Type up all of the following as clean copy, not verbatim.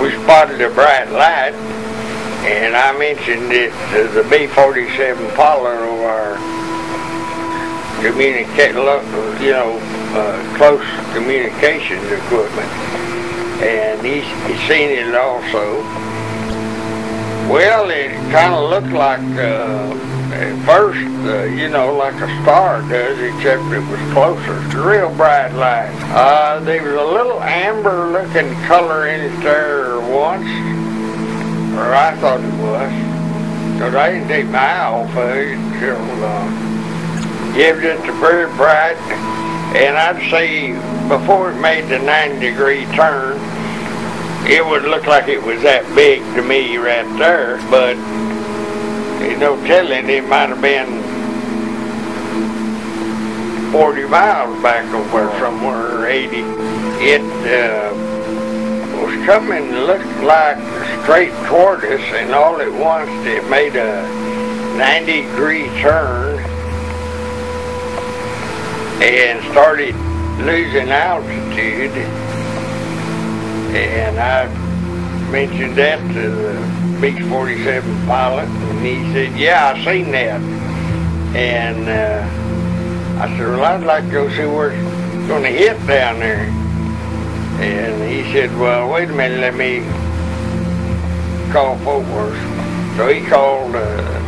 we spotted a bright light, and I mentioned it to the B-47 pilot of our close communications equipment, and he seen it also. Well, it kind of looked like, at first, like a star does, except it was closer. It's a real bright light. There was a little amber-looking color in it there once, or I thought it was, because I didn't take my eye off of it until, it was just a very bright, and I'd say before it made the 90-degree turn, it would look like it was that big to me right there, but there's no telling, it might have been 40 miles back over somewhere, or 80. It was coming, looked like straight toward us, and all at once it made a 90-degree turn and started losing altitude. And I mentioned that to the B-47 pilot, and he said, yeah, I seen that. And I said, well, I'd like to go see where it's going to hit down there. And he said, well, wait a minute, let me call Fort Worth. So he called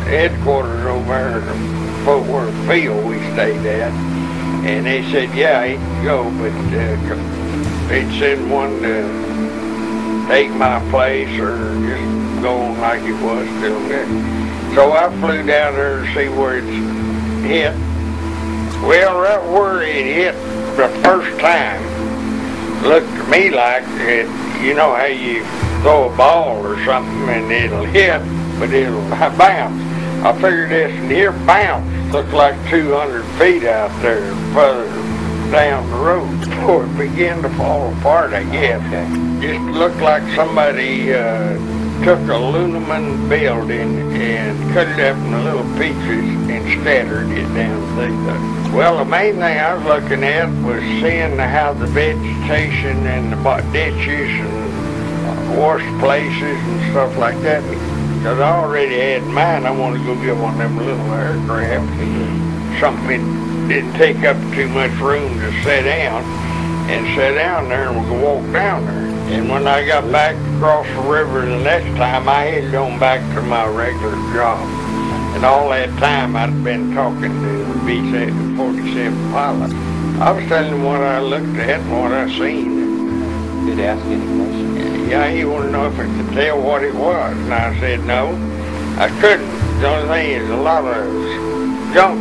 headquarters over there at Fort Worth Field we stayed at. And they said, yeah, he can go, but they'd send one to take my place or just go on like it was still there. So I flew down there to see where it's hit. Well, right where it hit the first time looked to me like it, you know how you throw a ball or something and it'll hit, but it'll bounce. I figured this near bounce looked like 200 feet out there further down the road before it began to fall apart, I guess. Just looked like somebody took a aluminum building and cut it up into little pieces and scattered it down through. Well, the main thing I was looking at was seeing how the vegetation and the ditches and wash places and stuff like that. Because I already had mine, I wanted to go get one of them little aircraft, something that didn't take up too much room to sit down, and sit down there and we could walk down there. And when I got back across the river the next time, I headed on back to my regular job. And all that time I'd been talking to the B-47 pilot. I was telling him what I looked at and what I seen. Did he ask any questions? Yeah, he wanted to know if I could tell what it was. And I said no, I couldn't. The only thing is a lot of junk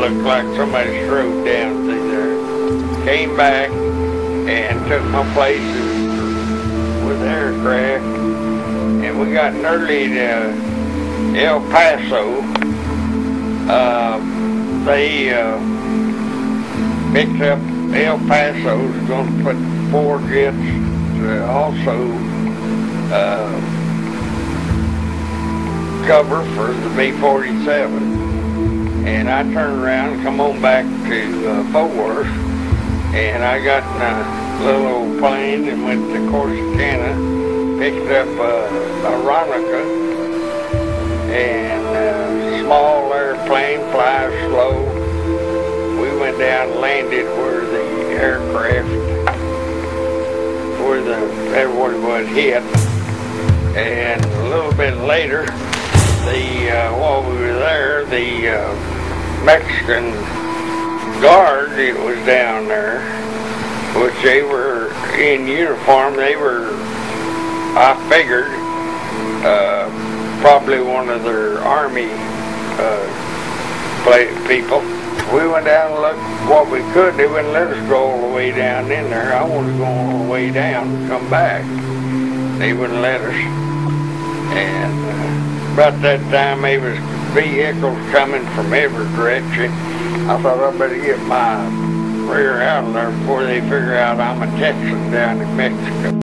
looked like somebody strode down through there. Came back and took my places with the aircraft. And we got nearly to El Paso. They picked up El Paso, was going to put 4 jets also cover for the B-47, and I turned around and come on back to Fort Worth, and I got in a little old plane and went to Corsicana, picked up Veronica, and a small airplane, flies slow. We went down and landed where the aircraft what it was hit, and a little bit later, while we were there, the Mexican guard that was down there, which they were in uniform, they were, I figured, probably one of their army people. We went down and looked what we could. They wouldn't let us go all the way down in there. I wanted to go all the way down and come back. They wouldn't let us. And about that time, there was vehicles coming from every direction. I thought I better get my rear out of there before they figure out I'm a Texan down in Mexico.